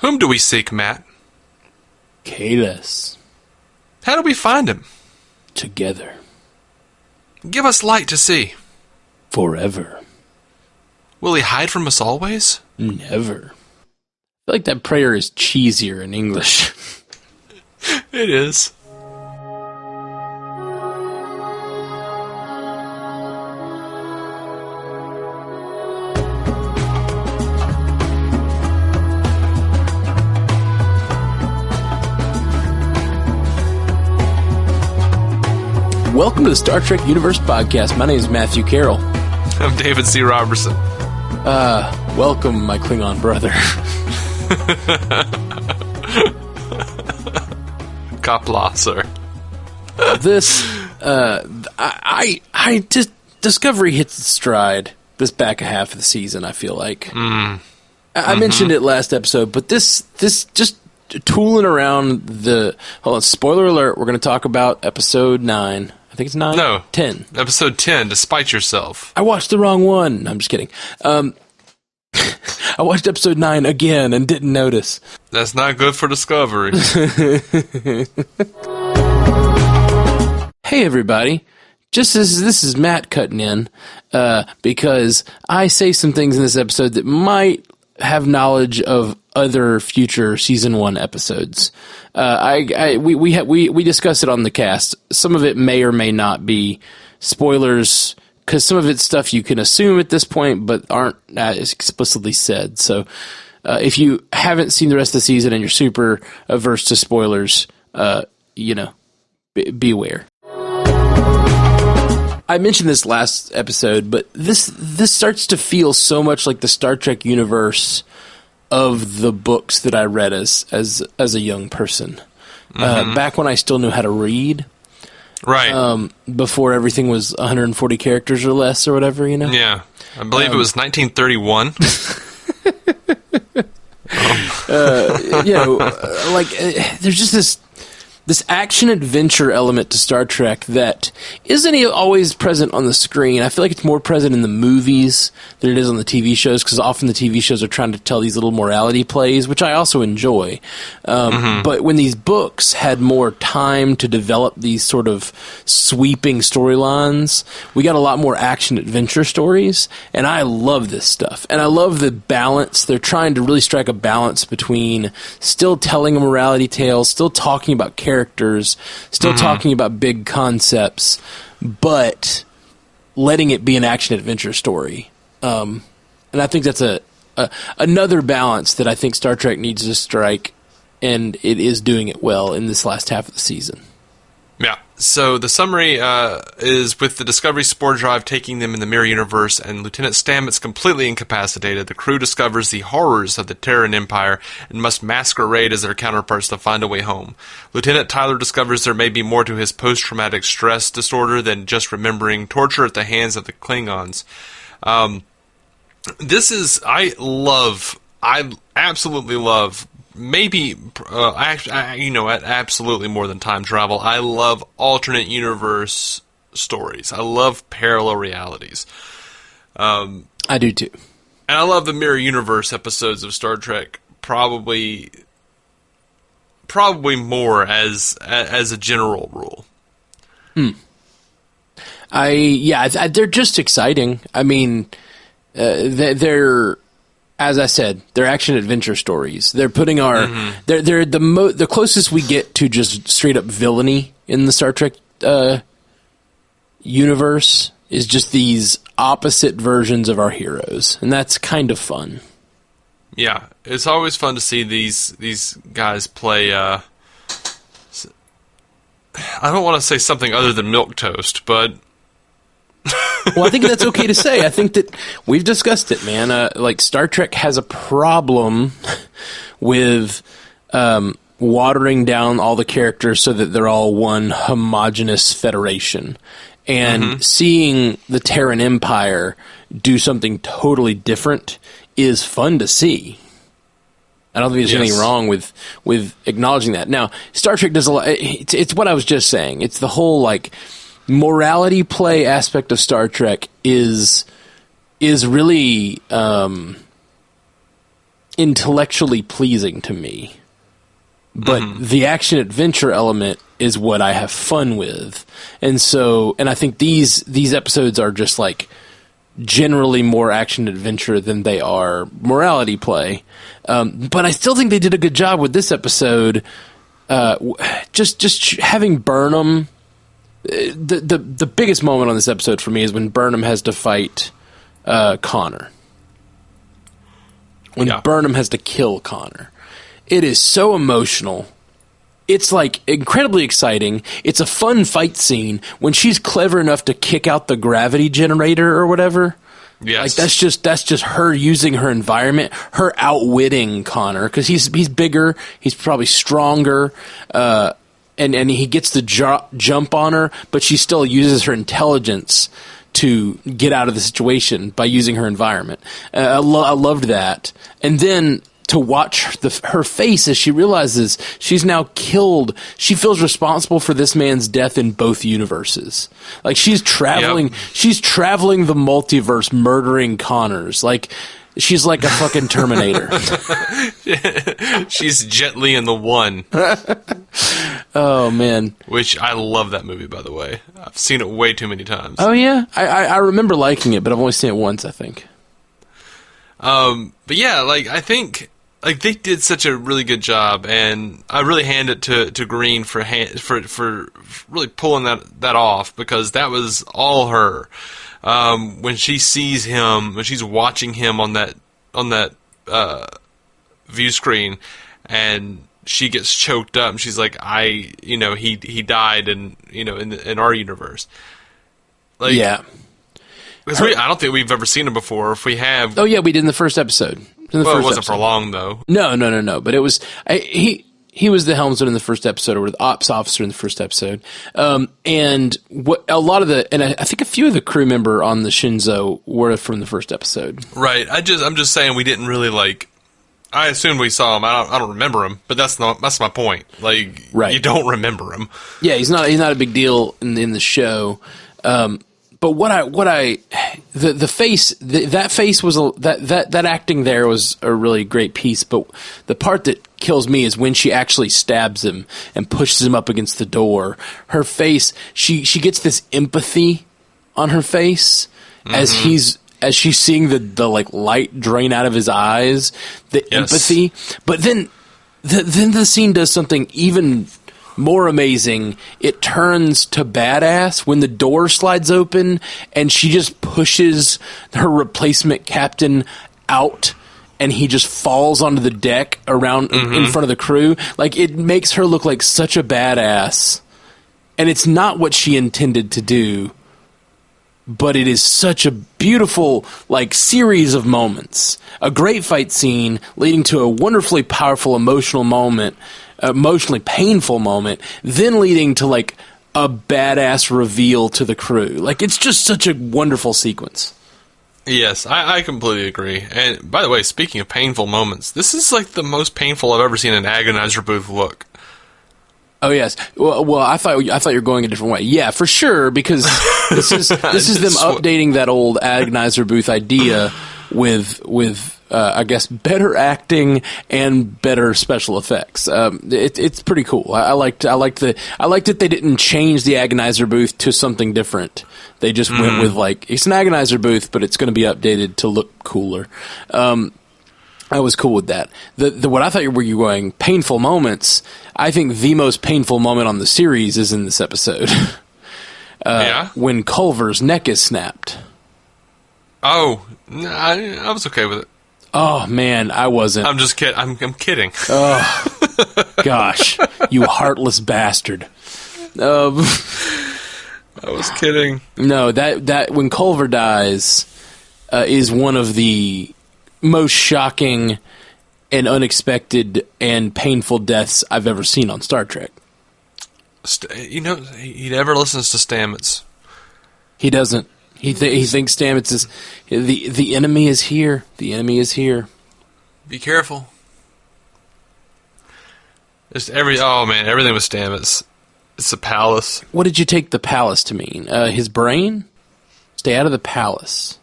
Whom do we seek, Matt? Kalis. How do we find him? Together. Give us light to see. Forever. Will he hide from us always? Never. I feel like that prayer is cheesier in English. It is. Welcome to the Star Trek Universe Podcast. My name is Matthew Carroll. I'm David C. Robertson. Welcome, my Klingon brother. Kapla, sir. I just Discovery hits its stride this back half of the season. I feel like I mentioned it last episode, but this just tooling around the. Hold on, spoiler alert! We're going to talk about episode 9. I think it's 9. No, 10. Episode 10. Despite yourself. I watched the wrong one. No, I'm just kidding. I watched episode 9 again and didn't notice. That's not good for Discovery. Hey, everybody. This is Matt cutting in because I say some things in this episode that might have knowledge of other future season 1 episodes. We discussed it on the cast. Some of it may or may not be spoilers, because some of it's stuff you can assume at this point, but aren't explicitly said. So, if you haven't seen the rest of the season and you're super averse to spoilers, beware. I mentioned this last episode, but this starts to feel so much like the Star Trek universe of the books that I read as a young person. Back when I still knew how to read. Right. Before everything was 140 characters or less or whatever, you know? Yeah. I believe it was 1931. There's just this action-adventure element to Star Trek that isn't always present on the screen. I feel like it's more present in the movies than it is on the TV shows, because often the TV shows are trying to tell these little morality plays, which I also enjoy. But when these books had more time to develop these sort of sweeping storylines, we got a lot more action-adventure stories, and I love this stuff. And I love the balance. They're trying to really strike a balance between still telling a morality tale, still talking about characters, still talking about big concepts, but letting it be an action-adventure story. And I think that's another balance that I think Star Trek needs to strike, and it is doing it well in this last half of the season. Yeah. So the summary is, with the Discovery spore drive taking them in the mirror universe and Lieutenant Stamets completely incapacitated, the crew discovers the horrors of the Terran Empire and must masquerade as their counterparts to find a way home. Lieutenant Tyler discovers there may be more to his post-traumatic stress disorder than just remembering torture at the hands of the Klingons. I absolutely love. Maybe, absolutely more than time travel. I love alternate universe stories. I love parallel realities. I do too. And I love the mirror universe episodes of Star Trek probably more as a general rule. They're just exciting. I mean, they're. As I said, they're action-adventure stories. They're putting they're the closest we get to just straight-up villainy in the Star Trek universe is just these opposite versions of our heroes, and that's kind of fun. Yeah, it's always fun to see these guys play. I don't want to say something other than milquetoast, but. Well, I think that's okay to say. I think that we've discussed it, man. Star Trek has a problem with watering down all the characters so that they're all one homogenous federation. And seeing the Terran Empire do something totally different is fun to see. I don't think there's anything wrong with acknowledging that. Now, Star Trek does a lot. It's what I was just saying. It's the whole, morality play aspect of Star Trek is really intellectually pleasing to me. But the action-adventure element is what I have fun with. And I think these episodes are just like generally more action-adventure than they are morality play. But I still think they did a good job with this episode. Just having Burnham... The biggest moment on this episode for me is when Burnham has to fight Connor. When Burnham has to kill Connor. It is so emotional. It's like incredibly exciting. It's a fun fight scene when she's clever enough to kick out the gravity generator or whatever. Yes. Like that's just her using her environment, her outwitting Connor because he's bigger, he's probably stronger, and he gets the jump on her, but she still uses her intelligence to get out of the situation by using her environment. I loved that, and then to watch her face as she realizes she's now killed. She feels responsible for this man's death in both universes. Like she's traveling the multiverse, murdering Connors. Like she's like a fucking Terminator. She's Jet Li in The One. Oh man, which I love that movie, by the way. I've seen it way too many times. Oh yeah, I remember liking it, but I've only seen it once, I think. But yeah, like I think. Like they did such a really good job, and I really hand it to Green for really pulling that off because that was all her. When she sees him, when she's watching him on that view screen, and she gets choked up, and she's like, he died, in our universe. Like, yeah. Because I don't think we've ever seen him before. If we have, oh yeah, we did in the first episode. It wasn't for long though. No. But it was he was the helmsman in the first episode, or the ops officer in the first episode. And I think a few of the crew member on the Shinzo were from the first episode. Right. I'm just saying we didn't really like. I assumed we saw him. I don't remember him, but that's my point. Like, right. You don't remember him. Yeah, he's not a big deal in the show. But the face, that face was that acting there was a really great piece. But the part that kills me is when she actually stabs him and pushes him up against the door. Her face, she gets this empathy on her face as she's seeing the like light drain out of his eyes, the empathy. But then the scene does something even more amazing. It turns to badass when the door slides open and she just pushes her replacement captain out and he just falls onto the deck around in front of the crew. Like, it makes her look like such a badass. And it's not what she intended to do, but it is such a beautiful, like, series of moments. A great fight scene leading to a wonderfully powerful emotional moment, emotionally painful moment, then leading to, like, a badass reveal to the crew. Like, it's just such a wonderful sequence. Yes, I completely agree. And by the way, speaking of painful moments, this is like the most painful I've ever seen an agonizer booth look. Oh yes. Well, I thought you were going a different way. Yeah, for sure, because this is them updating that old agonizer booth idea with I guess better acting and better special effects. It's pretty cool. I liked that they didn't change the agonizer booth to something different. They just went with, like, it's an agonizer booth, but it's going to be updated to look cooler. I was cool with that. What I thought you were going painful moments. I think the most painful moment on the series is in this episode. When Culver's neck is snapped. Oh, I was okay with it. Oh man, I wasn't. I'm just kidding. I'm kidding. Oh gosh, you heartless bastard. I was kidding. No, that when Culver dies is one of the most shocking and unexpected and painful deaths I've ever seen on Star Trek. He never listens to Stamets. He doesn't. He thinks Stamets is the enemy is here. The enemy is here. Be careful. Everything was Stamets. It's the palace. What did you take the palace to mean? His brain? Stay out of the palace.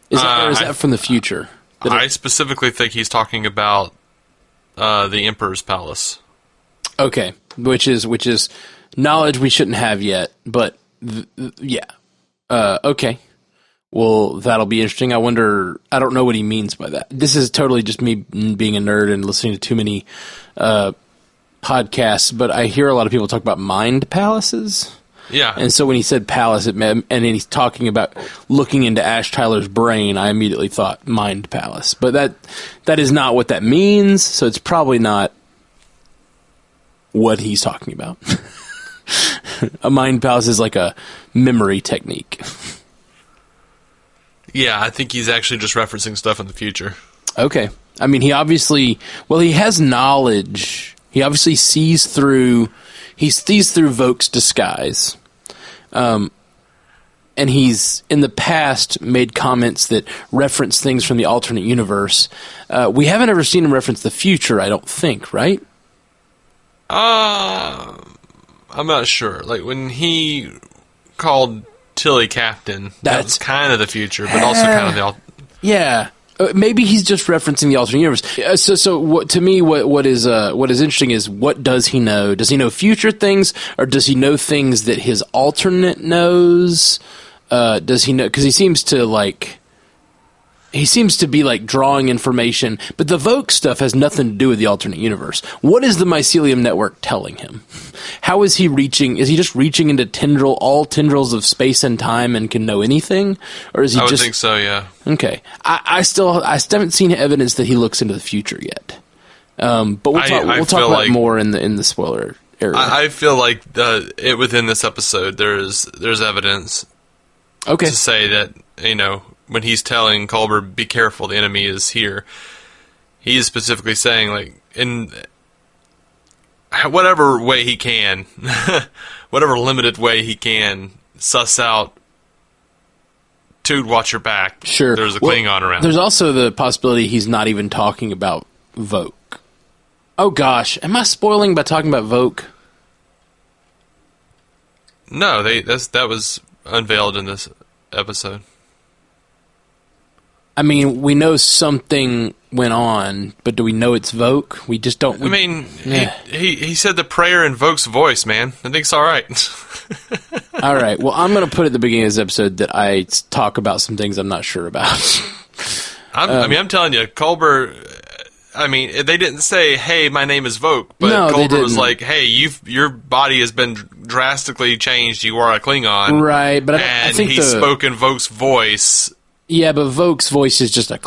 Is that from the future? I specifically think he's talking about the Emperor's Palace. Okay, which is knowledge we shouldn't have yet, but yeah. Okay. Well, that'll be interesting. I wonder, I don't know what he means by that. This is totally just me being a nerd and listening to too many podcasts, but I hear a lot of people talk about mind palaces. Yeah. And so when he said palace, and then he's talking about looking into Ash Tyler's brain, I immediately thought mind palace. But that is not what that means, so it's probably not what he's talking about. A mind palace is like a memory technique. Yeah, I think he's actually just referencing stuff in the future. Okay. I mean, he has knowledge. He obviously sees through Vok's disguise. And he's, in the past, made comments that reference things from the alternate universe. We haven't ever seen him reference the future, I don't think, right? I'm not sure. Like, when he called Tilly Captain, that was kind of the future, but also kind of the yeah. Maybe he's just referencing the alternate universe. To me, what is interesting is, what does he know? Does he know future things, or does he know things that his alternate knows? Does he know? Because he seems to be like drawing information, but the Vogue stuff has nothing to do with the alternate universe. What is the mycelium network telling him? How is he reaching? Is he just reaching into all tendrils of space and time and can know anything, or is he? I would think so. Yeah. Okay. I still haven't seen evidence that he looks into the future yet. But we'll talk about like, more in the spoiler area. I feel like within this episode there's evidence. Okay. To say that, when he's telling Culber, be careful, the enemy is here, he is specifically saying, like, in whatever way he can, whatever limited way he can, suss out, dude, watch your back. Sure. There's a Klingon around. There's also the possibility he's not even talking about Vogue. Oh, gosh. Am I spoiling by talking about Vogue? No, that was unveiled in this episode. I mean, we know something went on, but do we know it's Vogue? We just don't. He said the prayer in Vogue's voice, man. I think it's all right. All right. Well, I'm going to put at the beginning of this episode that I talk about some things I'm not sure about. I'm telling you, Culber. I mean, they didn't say, "Hey, my name is Vogue," but no, Culber was like, "Hey, your body has been drastically changed. You are a Klingon, right?" But I think he spoke in Vogue's voice. Yeah, but Vogue's voice is just a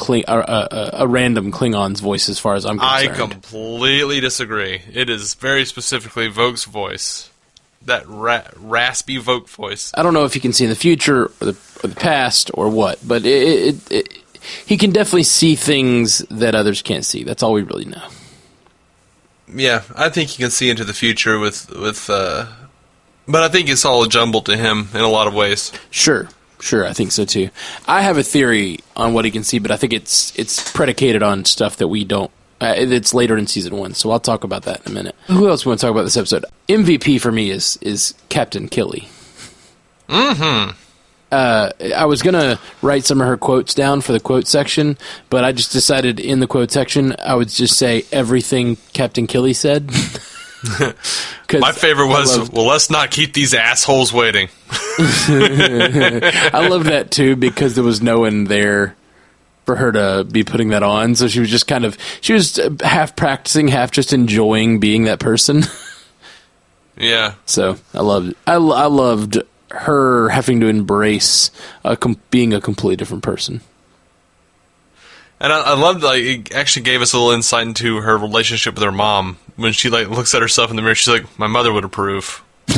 random Klingon's voice, as far as I'm concerned. I completely disagree. It is very specifically Vogue's voice, that raspy Vogue voice. I don't know if he can see in the future or the past or what, but he can definitely see things that others can't see. That's all we really know. Yeah, I think he can see into the future with but I think it's all jumbled to him in a lot of ways. Sure, I think so too. I have a theory on what he can see, but I think it's predicated on stuff that we don't. It's later in season 1, so I'll talk about that in a minute. Who else we want to talk about this episode? MVP for me is Captain Killy. Mm-hmm. I was gonna write some of her quotes down for the quote section, but I just decided in the quote section I would just say everything Captain Killy said. My favorite was, well, let's not keep these assholes waiting. I love that too, because there was no one there for her to be putting that on, so she was just she was half practicing, half just enjoying being that person. Yeah. So I loved her having to embrace being a completely different person. And I loved, it actually gave us a little insight into her relationship with her mom. When she, looks at herself in the mirror, she's like, my mother would approve. By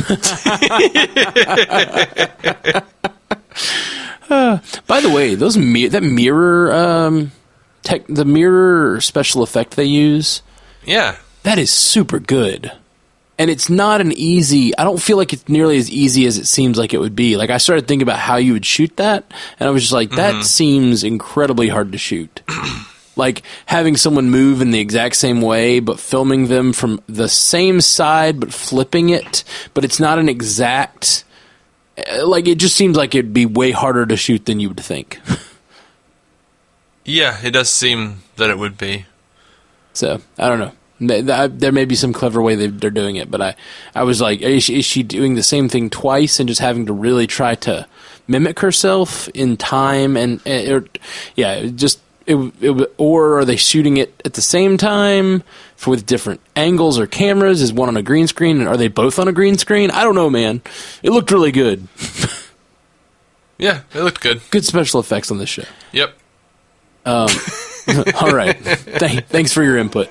the way, the mirror special effect they use, yeah, that is super good. And it's not I don't feel like it's nearly as easy as it seems like it would be. Like, I started thinking about how you would shoot that, and I was just like, that seems incredibly hard to shoot. Like, having someone move in the exact same way, but filming them from the same side, but flipping it, but it's not an exact... It just seems like it'd be way harder to shoot than you would think. Yeah, it does seem that it would be. So, I don't know. There may be some clever way they're doing it, but I was like, is she doing the same thing twice and just having to really try to mimic herself in time? Or are they shooting it at the same time with different angles or cameras? Is one on a green screen, and are they both on a green screen? I don't know, man. It looked really good. Yeah, it looked good. Good special effects on this show. Yep. All right. Thanks for your input.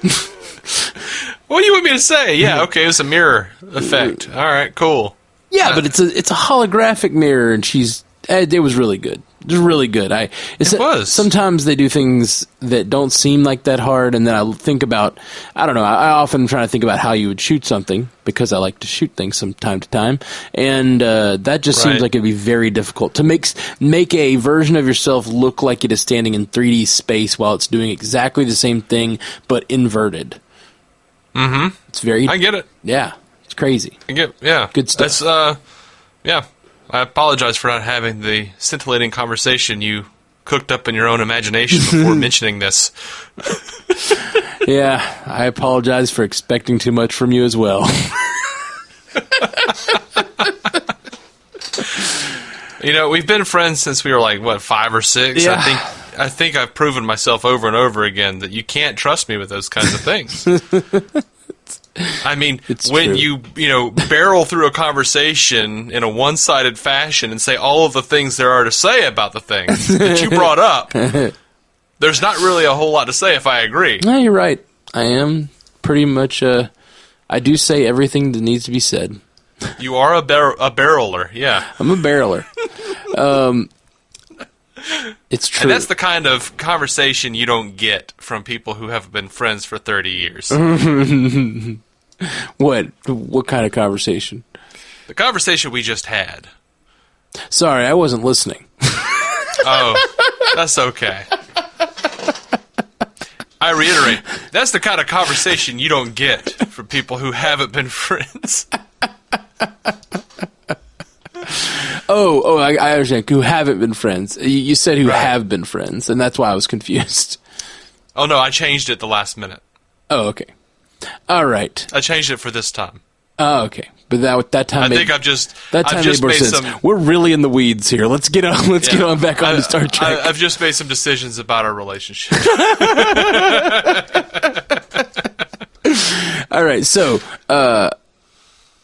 What do you want me to say? Yeah, okay, it was a mirror effect. All right, cool. Yeah, but it's a holographic mirror, and it was really good. It was really good. It was. Sometimes they do things that don't seem like that hard, and then I think about, I don't know, I often try to think about how you would shoot something, because I like to shoot things from time to time, and that just seems like it'd be very difficult to make a version of yourself look like it is standing in 3D space while it's doing exactly the same thing, but inverted. Mm-hmm. It's very... I get it. Yeah, it's crazy. Yeah. Good stuff. That's, yeah. I apologize for not having the scintillating conversation you cooked up in your own imagination before mentioning this. Yeah, I apologize for expecting too much from you as well. We've been friends since we were like, what, 5 or 6? Yeah. I think I've proven myself over and over again that you can't trust me with those kinds of things. I mean, it's when true. you barrel through a conversation in a one-sided fashion and say all of the things there are to say about the things that you brought up, there's not really a whole lot to say if I agree. No, you're right. I am pretty much, I do say everything that needs to be said. You are a barreler, yeah. I'm a barreler. It's true. And that's the kind of conversation you don't get from people who have been friends for 30 years. What kind of conversation? The conversation we just had. Sorry, I wasn't listening. Oh, that's okay. I reiterate, that's the kind of conversation you don't get from people who haven't been friends. I understand. Who haven't been friends. You said who have been friends, and that's why I was confused. Oh, no, I changed it the last minute. Oh, okay. All right. I changed it for this time. Oh, okay. But that time I've just made more sense. We're really in the weeds here. Let's get on. Get on back on to Star Trek. I've just made some decisions about our relationship. All right. So,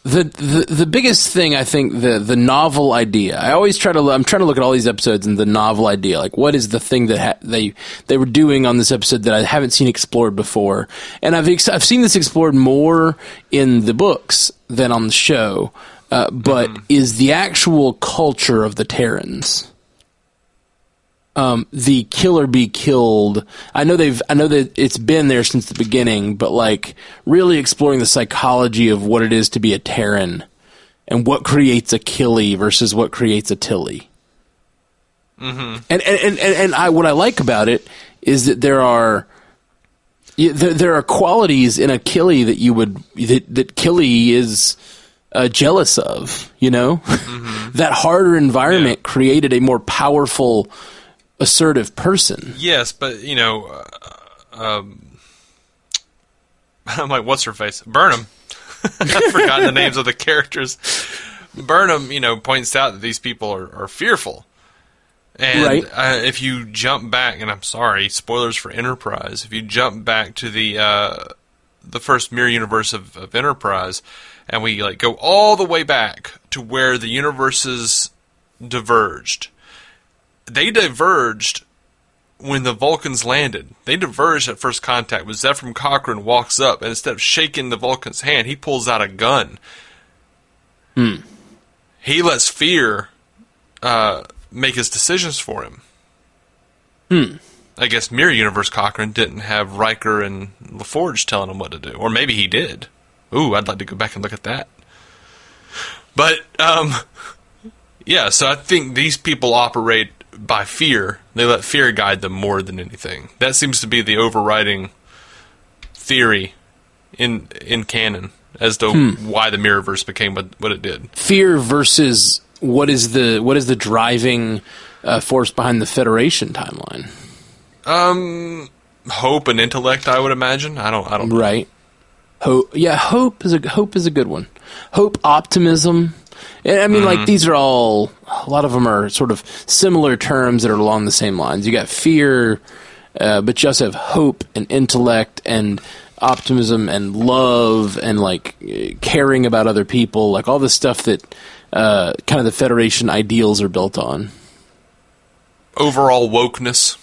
the biggest thing, I think, the novel idea. I'm trying to look at all these episodes and the novel idea. Like, what is the thing that they were doing on this episode that I haven't seen explored before? And I've seen this explored more in the books than on the show. But is the actual culture of the Terrans. The kill or be killed. I know that it's been there since the beginning, but like really exploring the psychology of what it is to be a Terran and what creates a killie versus what creates a tilly. Mm-hmm. And what I like about it is that there are qualities in a killie that killie is jealous of. That harder environment created a more powerful, assertive person. Yes, but I'm like, what's her face? Burnham. I've forgotten the names of the characters. Burnham, points out that these people are fearful. And if you jump back, and I'm sorry, spoilers for Enterprise. If you jump back to the first mirror universe of Enterprise, and we go all the way back to where the universes diverged. They diverged when the Vulcans landed. They diverged at first contact. When Zefram Cochrane walks up, and instead of shaking the Vulcan's hand, he pulls out a gun. He lets fear make his decisions for him. I guess Mirror Universe Cochrane didn't have Riker and LaForge telling him what to do. Or maybe he did. Ooh, I'd like to go back and look at that. But, yeah, so I think these people operate by fear. They let fear guide them more than anything. That seems to be the overriding theory in canon as to why the Mirrorverse became what it did. Fear versus what is the driving force behind the Federation timeline? Hope and intellect, I would imagine. I don't know. Right. Hope. Yeah, hope is a good one. Hope, optimism. And I mean, like, these are all, a lot of them are sort of similar terms that are along the same lines. You got fear, but you also have hope and intellect and optimism and love and, like, caring about other people, like all the stuff that kind of the Federation ideals are built on. Overall wokeness.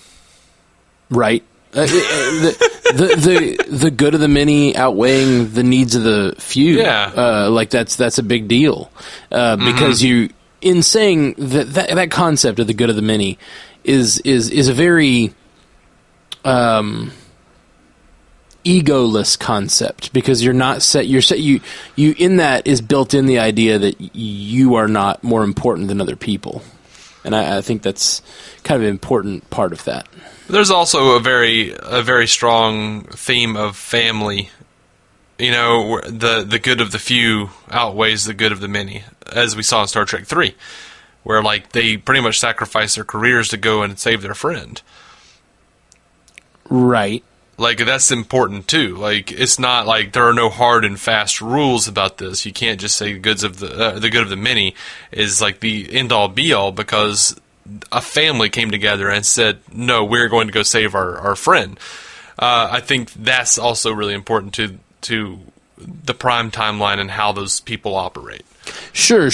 Right. The good of the many outweighing the needs of the few. Yeah. Like that's a big deal. Because in saying that concept of the good of the many is a very egoless concept, because you're in that is built in the idea that you are not more important than other people. And I think that's kind of an important part of that. There's also a very strong theme of family. You know, the good of the few outweighs the good of the many, as we saw in Star Trek 3, where, like, they pretty much sacrifice their careers to go and save their friend. Right. Like, that's important too. Like, it's not like there are no hard and fast rules about this. You can't just say the good of the many is like the end all be all, because a family came together and said, no, we're going to go save our friend. I think that's also really important to the Prime timeline and how those people operate. Sure.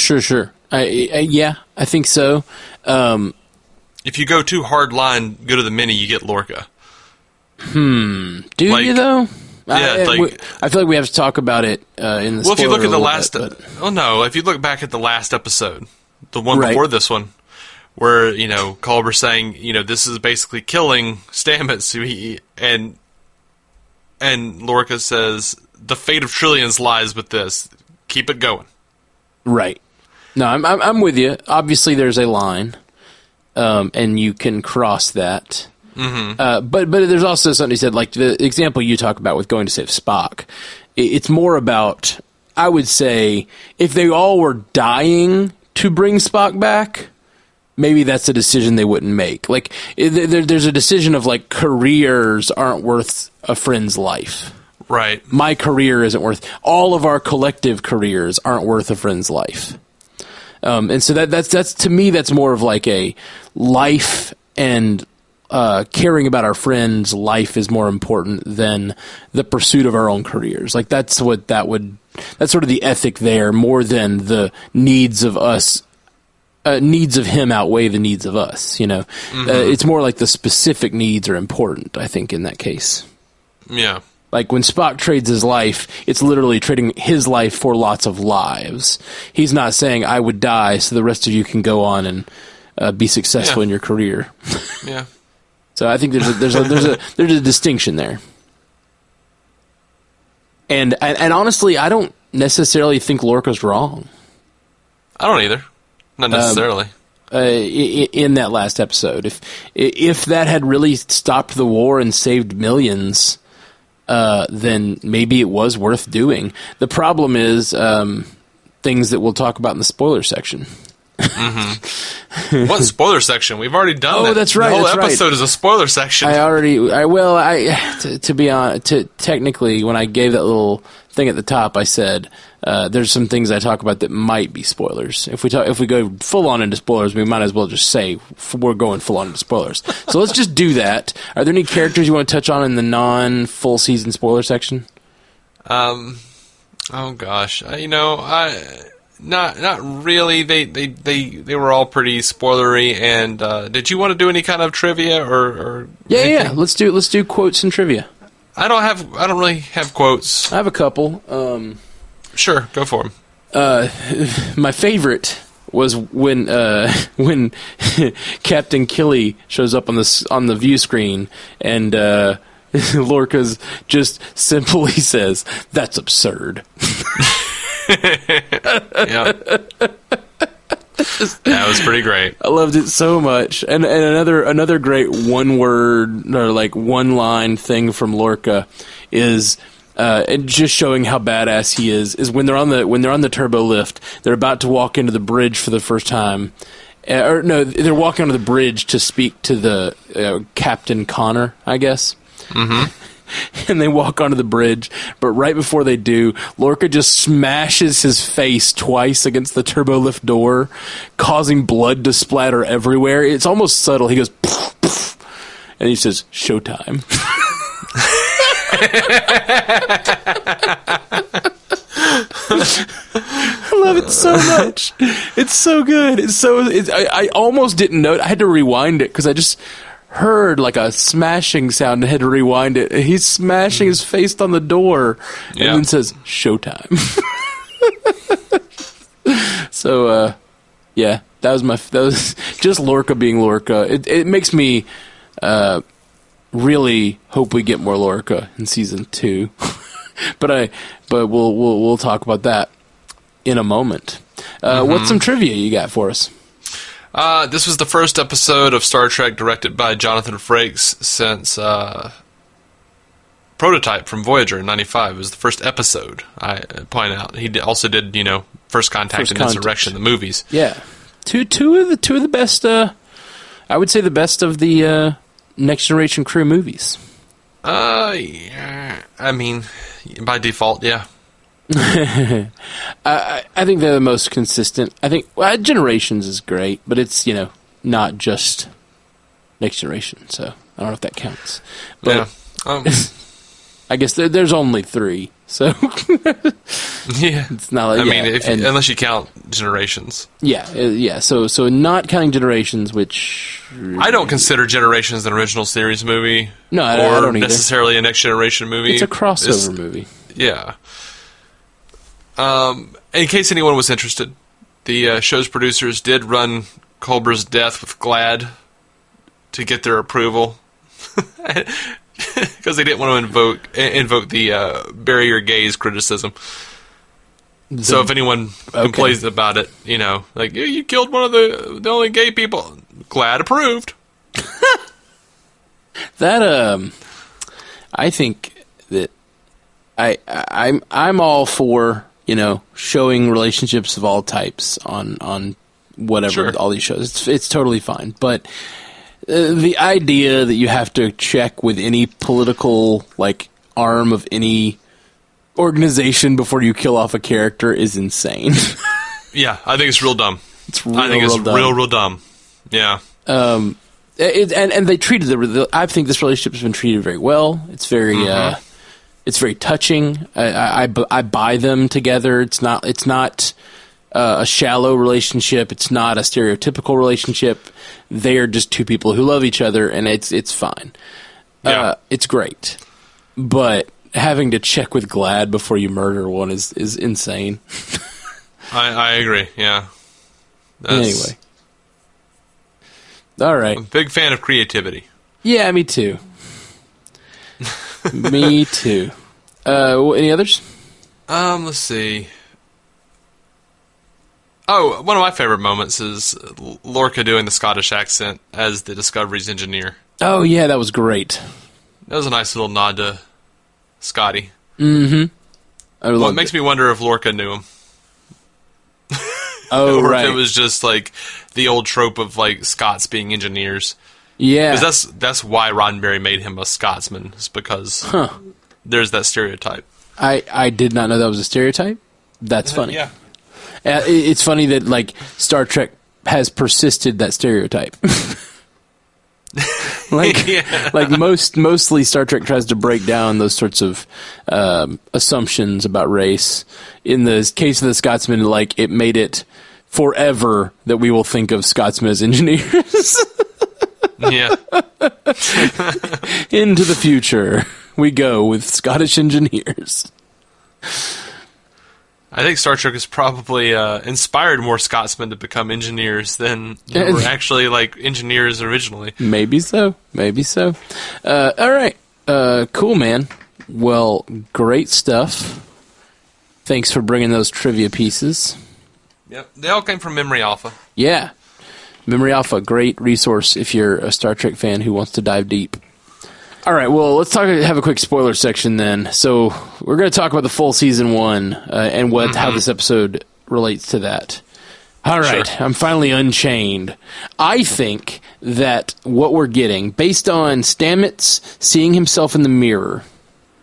Yeah, I think so. If you go too hard line, good of the many, you get Lorca. Do you though? Yeah, I feel like we have to talk about it in the. Well, if you look at the last, if you look back at the last episode, the one right. before this one, where, you know, Culber's saying, you know, this is basically killing Stamets, and Lorca says the fate of trillions lies with this. Keep it going. Right. No, I'm with you. Obviously, there's a line, and you can cross that. Mm-hmm. But there's also something he said, like the example you talk about with going to save Spock. It's more about, I would say, if they all were dying to bring Spock back, maybe that's a decision they wouldn't make. Like, there's a decision of, like, careers aren't worth a friend's life. Right. My career isn't worth, all of our collective careers aren't worth a friend's life. And so that's to me, that's more of like a life, and caring about our friends' life is more important than the pursuit of our own careers. Like, that's sort of the ethic there, more than the needs of us. Needs of him outweigh the needs of us, you know. It's more like the specific needs are important, I think, in that case. Yeah. Like, when Spock trades his life, it's literally trading his life for lots of lives. He's not saying, I would die so the rest of you can go on and be successful in your career. Yeah. So I think there's a distinction there. And honestly, I don't necessarily think Lorca's wrong. I don't either. Not necessarily. In that last episode, if that had really stopped the war and saved millions, then maybe it was worth doing. The problem is things that we'll talk about in the spoiler section. What spoiler section? We've already done that. Oh, that's right. The whole that's episode is a spoiler section. To be honest, technically, when I gave that little thing at the top, I said there's some things I talk about that might be spoilers. If we go full on into spoilers, we might as well just say we're going full on into spoilers. So let's just do that. Are there any characters you want to touch on in the non-full season spoiler section? Oh gosh, Not really. They were all pretty spoilery. And did you want to do any kind of trivia or yeah? Let's do quotes and trivia. I don't really have quotes. I have a couple. Sure, go for them. My favorite was when Captain Killy shows up on the view screen, and Lorca's just simply says, "That's absurd." Yeah. That was pretty great. I loved it so much. And another great one word or like one line thing from Lorca is and just showing how badass he is when they're on the turbo lift, they're about to walk into the bridge for the first time, or no, they're walking onto the bridge to speak to the Captain Connor, I guess. Mm-hmm. And they walk onto the bridge, but right before they do, Lorca just smashes his face twice against the turbolift door, causing blood to splatter everywhere. It's almost subtle. He goes, poof, poof, and he says, "Showtime." I love it so much. It's so good. I almost didn't know it. I had to rewind it because I just heard like a smashing sound and had to rewind it. He's smashing his face on the door and then says, "Showtime." So, yeah, that was just Lorca being Lorca. It makes me really hope we get more Lorca in season 2. but we'll talk about that in a moment. What's some trivia you got for us? This was the first episode of Star Trek directed by Jonathan Frakes since Prototype from Voyager in '95. It was the first episode, I point out. He also did, First Contact and Insurrection, the movies. Yeah. Two of the best, I would say the best of the Next Generation crew movies. Yeah. I mean, by default, yeah. I think they're the most consistent. I think Generations is great, but it's not just Next Generation, so I don't know if that counts. But yeah. I guess there's only 3, so yeah, it's not. Like, I mean, unless you count Generations. Yeah. So not counting Generations, which I don't consider Generations an original series movie. No, I don't either. Necessarily a Next Generation movie. It's a crossover movie. Yeah. In case anyone was interested, the show's producers did run Culber's death with GLAAD to get their approval, because they didn't want to invoke the bury your gays criticism. So if anyone complains about it, like, you killed one of the only gay people, GLAAD approved. That I think that I'm all for showing relationships of all types on whatever, all these shows. It's totally fine. But the idea that you have to check with any political arm of any organization before you kill off a character is insane. Yeah, I think it's real dumb. Real dumb. Yeah. And they treated I think this relationship has been treated very well. It's very it's very touching. I buy them together. It's not a shallow relationship. It's not a stereotypical relationship. They are just two people who love each other, and it's fine. Yeah. It's great. But having to check with GLAAD before you murder one is insane. I agree, yeah. Anyway. All right. I'm a big fan of creativity. Yeah, me too. Me too. Any others? Let's see. Oh, one of my favorite moments is Lorca doing the Scottish accent as the Discovery's engineer. Oh, yeah, that was great. That was a nice little nod to Scotty. Mm-hmm. What makes me wonder if Lorca knew him. Oh, or right. if it was just the old trope of Scots being engineers. Yeah. Because that's why Roddenberry made him a Scotsman, is because there's that stereotype. I did not know that was a stereotype. That's funny. Yeah. It's funny that Star Trek has persisted that stereotype. Mostly Star Trek tries to break down those sorts of assumptions about race. In the case of the Scotsman, it made it forever that we will think of Scotsmen as engineers. Yeah. Into the future we go with Scottish engineers. I think Star Trek has probably inspired more Scotsmen to become engineers than were actually engineers originally. Maybe so. All right. Cool, man. Well, great stuff. Thanks for bringing those trivia pieces. Yep. They all came from Memory Alpha. Yeah. Memory Alpha, great resource if you're a Star Trek fan who wants to dive deep. All right, well, let's have a quick spoiler section then. So we're going to talk about the full season 1 and how this episode relates to that. All right, Sure. I'm finally unchained. I think that what we're getting, based on Stamets seeing himself in the mirror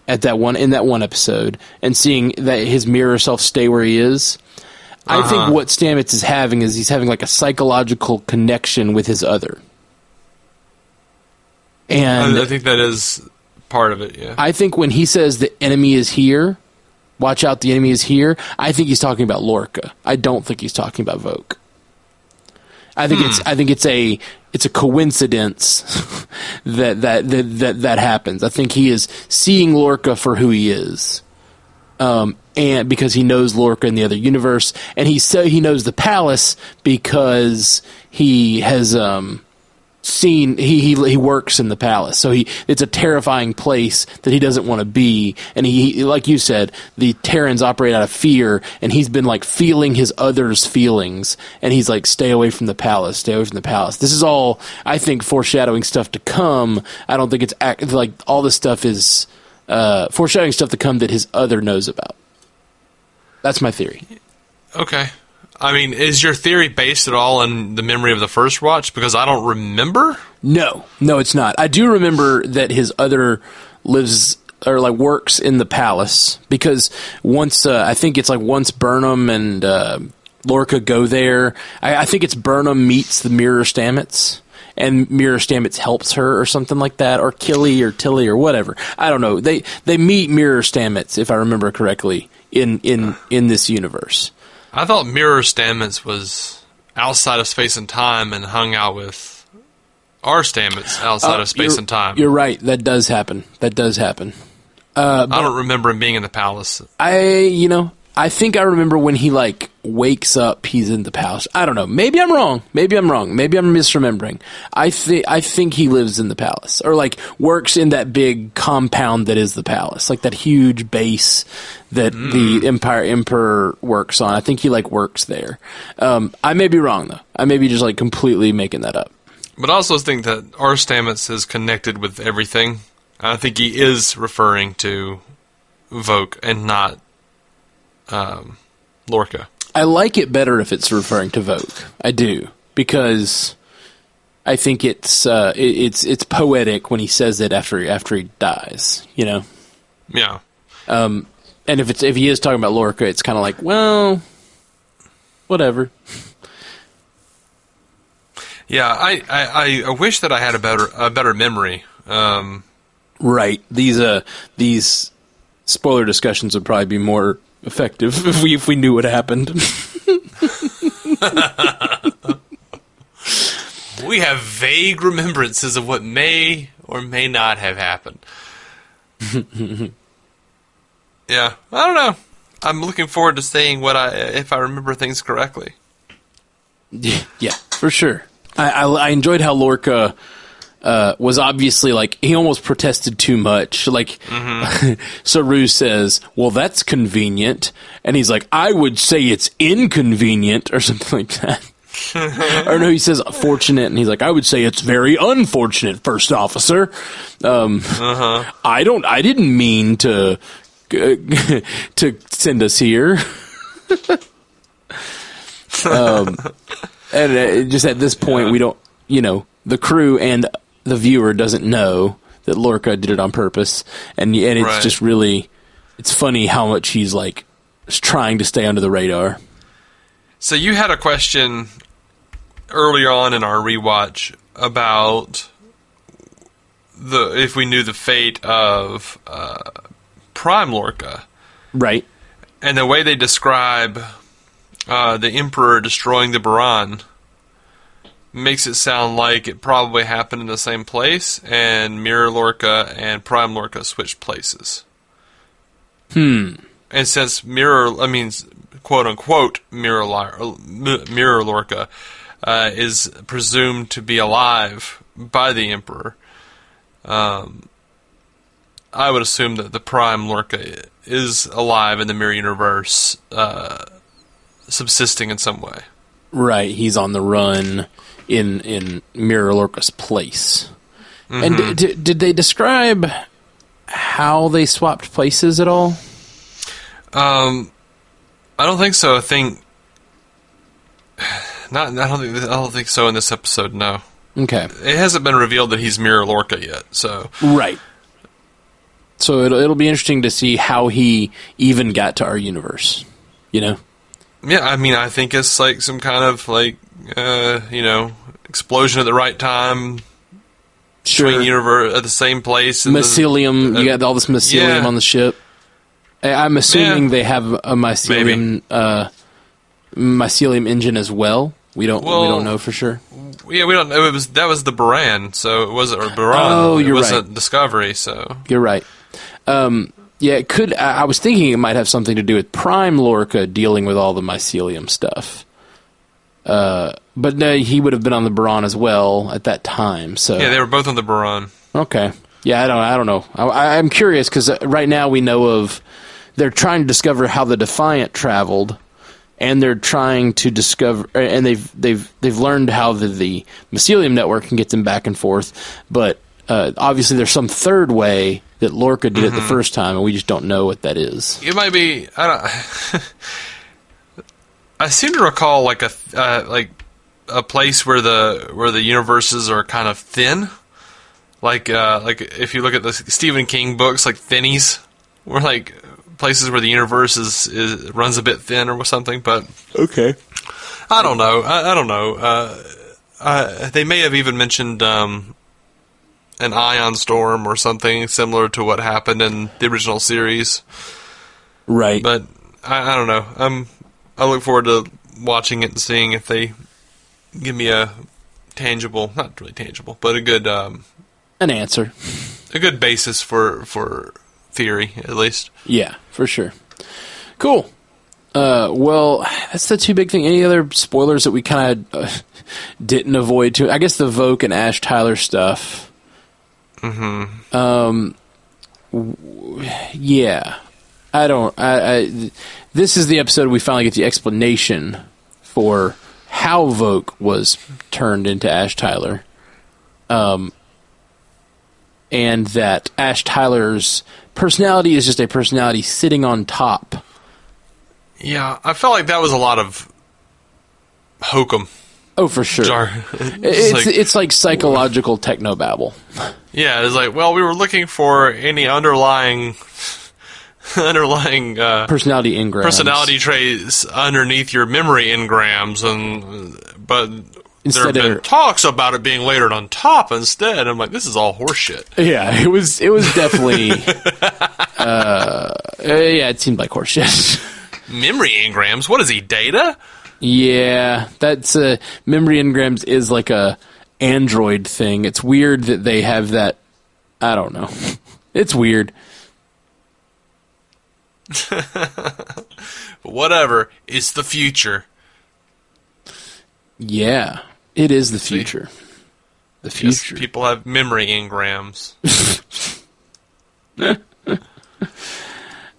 in that one episode, and seeing that his mirror self stay where he is, I think what Stamets is having is he's having like a psychological connection with his other. And I think that is part of it, yeah. I think when he says the enemy is here, watch out, the enemy is here, I think he's talking about Lorca. I don't think he's talking about Vogue. I think it's a coincidence that happens. I think he is seeing Lorca for who he is. And because he knows Lorca in the other universe, and he knows the palace because he has seen he works in the palace, so it's a terrifying place that he doesn't want to be, and he like you said, the Terrans operate out of fear, and he's been like feeling his other's feelings, and he's like, stay away from the palace, stay away from the palace. This is all, I think, foreshadowing stuff to come. I don't think it's like all this stuff is foreshadowing stuff to come that his other knows about. That's my theory. Okay. I mean, is your theory based at all on the memory of the first watch? Because I don't remember. No, it's not. I do remember that his other lives or like works in the palace, because once I think it's like once Burnham and Lorca go there, I think it's Burnham meets the Mirror Stamets, and Mirror Stamets helps her or something like that, or Killy or Tilly or whatever. I don't know. They meet Mirror Stamets, if I remember correctly, in this universe. I thought Mirror Stamets was outside of space and time and hung out with our Stamets outside of space and time. You're right. That does happen. I don't remember him being in the palace. I think I remember when he like wakes up, he's in the palace. I don't know. Maybe I'm wrong. Maybe I'm misremembering. I think he lives in the palace, or like works in that big compound that is the palace, like that huge base that the Emperor works on. I think he like works there. I may be wrong though. I may be just like completely making that up. But I also think that our Stamets is connected with everything. I think he is referring to Vogue and not Lorca. I like it better if it's referring to Vogue. I do, because I think it's poetic when he says it after he dies. You know. Yeah. And if he is talking about Lorca, it's kind of like, well, whatever. Yeah, I wish that I had a better memory. Right. These spoiler discussions would probably be more effective if we knew what happened. We have vague remembrances of what may or may not have happened. Yeah, I don't know. I'm looking forward to seeing if I remember things correctly. Yeah, for sure. I enjoyed how Lorca was obviously like, he almost protested too much. Like, Saru says, well, that's convenient. And he's like, I would say it's inconvenient, or something like that. Or no, he says fortunate, and he's like, I would say it's very unfortunate, First Officer. I didn't mean to send us here. And just at this point, we don't, the crew and the viewer doesn't know that Lorca did it on purpose, and it's just really, it's funny how much he's like trying to stay under the radar. So you had a question earlier on in our rewatch about if we knew the fate of Prime Lorca, right? And the way they describe the Emperor destroying the Baran makes it sound like it probably happened in the same place, and Mirror Lorca and Prime Lorca switched places. And since quote unquote Mirror Lorca is presumed to be alive by the Emperor, I would assume that the Prime Lorca is alive in the Mirror Universe, subsisting in some way. Right, he's on the run in Mirror Lorca's place. And did they describe how they swapped places at all? I don't think so. I think I don't think so in this episode. No. Okay. It hasn't been revealed that he's Mirror Lorca yet. So. Right. So it'll be interesting to see how he even got to our universe. You know. Yeah, I mean, I think it's like some kind of like explosion at the right time. Sure. Swing universe at the same place. Mycelium. You got all this mycelium on the ship. I'm assuming they have a mycelium engine as well. We don't know for sure. Yeah, we don't know. That was the Baran, so it wasn't Baran. Oh, you're it wasn't right. Discovery, so you're right. Yeah, it could. I was thinking it might have something to do with Prime Lorca dealing with all the mycelium stuff. But no, he would have been on the Baran as well at that time. So yeah, they were both on the Baran. Okay. Yeah, I don't know. I'm curious because right now we know of they're trying to discover how the Defiant traveled, and they're trying to discover, and they've learned how the mycelium network can get them back and forth. But obviously, there's some third way that Lorca did it the first time, and we just don't know what that is. It might be. I seem to recall like a place where the universes are kind of thin, like if you look at the Stephen King books, like Thinnies, where like places where the universe is runs a bit thin or something. But okay, I don't know. I don't know. They may have even mentioned an ion storm or something similar to what happened in the original series. Right. But I don't know. I look forward to watching it and seeing if they give me a tangible, not really tangible, but a good an answer, a good basis for theory, at least. Yeah, for sure. Cool. Well, that's the two big thing. Any other spoilers that we kind of didn't avoid? I guess the Vogue and Ash Tyler stuff. Yeah. This is the episode we finally get the explanation for how Vogue was turned into Ash Tyler. And that Ash Tyler's personality is just a personality sitting on top. Yeah, I felt like that was a lot of hokum. Oh, for sure. It's like psychological technobabble. Yeah, it's like, well, we were looking for any underlying personality engrams, personality traits underneath your memory engrams, but there have been talks about it being layered on top instead. I'm like, this is all horseshit. Yeah, it was definitely yeah, it seemed like horseshit. Memory engrams? What is he, Data? Yeah, that's memory engrams is like a Android thing. It's weird that they have that. I don't know. It's weird. Whatever. It's the future. Yeah, it is the future. The future. Yes, people have memory engrams.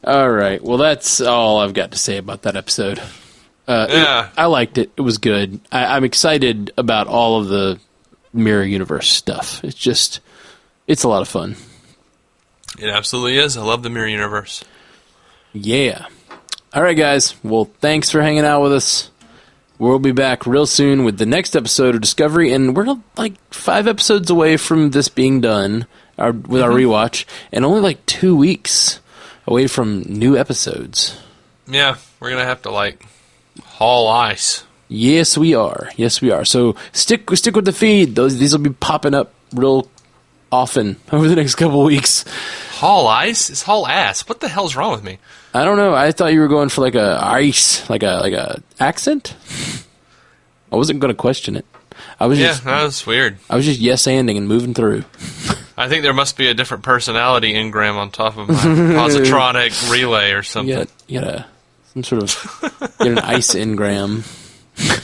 All right. Well, that's all I've got to say about that episode. Yeah. I liked it. It was good. I'm excited about all of the Mirror Universe stuff. It's a lot of fun. It absolutely is. I love the Mirror Universe. Yeah. All right, guys. Well, thanks for hanging out with us. We'll be back real soon with the next episode of Discovery, and we're like 5 episodes away from this being done with our rewatch, and only like 2 weeks away from new episodes. Yeah, we're going to have to haul ice. Yes, we are. Yes, we are. So stick with the feed. These will be popping up real often over the next couple weeks. Haul ice? It's haul ass. What the hell's wrong with me? I don't know. I thought you were going for like a ice, like a accent. I wasn't going to question it. That was weird. I was just yes-anding and moving through. I think there must be a different personality engram on top of my positronic relay or something. You got some sort of an ice engram.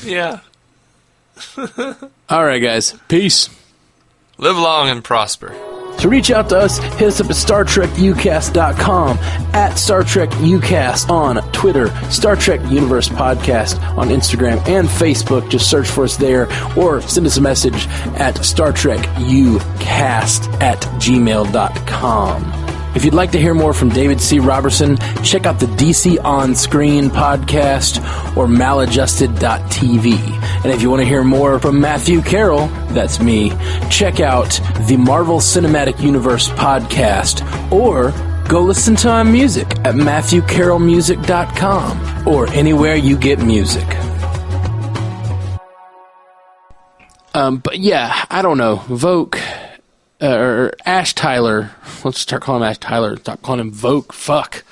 Yeah. All right, guys. Peace. Live long and prosper. To reach out to us, hit us up at StarTrekUcast.com, at StarTrekUcast on Twitter, Star Trek Universe Podcast on Instagram and Facebook. Just search for us there, or send us a message at StarTrekUcast@gmail.com. If you'd like to hear more from David C. Robertson, check out the DC On Screen podcast or maladjusted.tv. And if you want to hear more from Matthew Carroll, that's me, check out the Marvel Cinematic Universe podcast or go listen to my music at MatthewCarrollmusic.com or anywhere you get music. But yeah, I don't know. Vogue, or Ash Tyler. Let's start calling him Ash Tyler. Stop calling him Vogue. Fuck.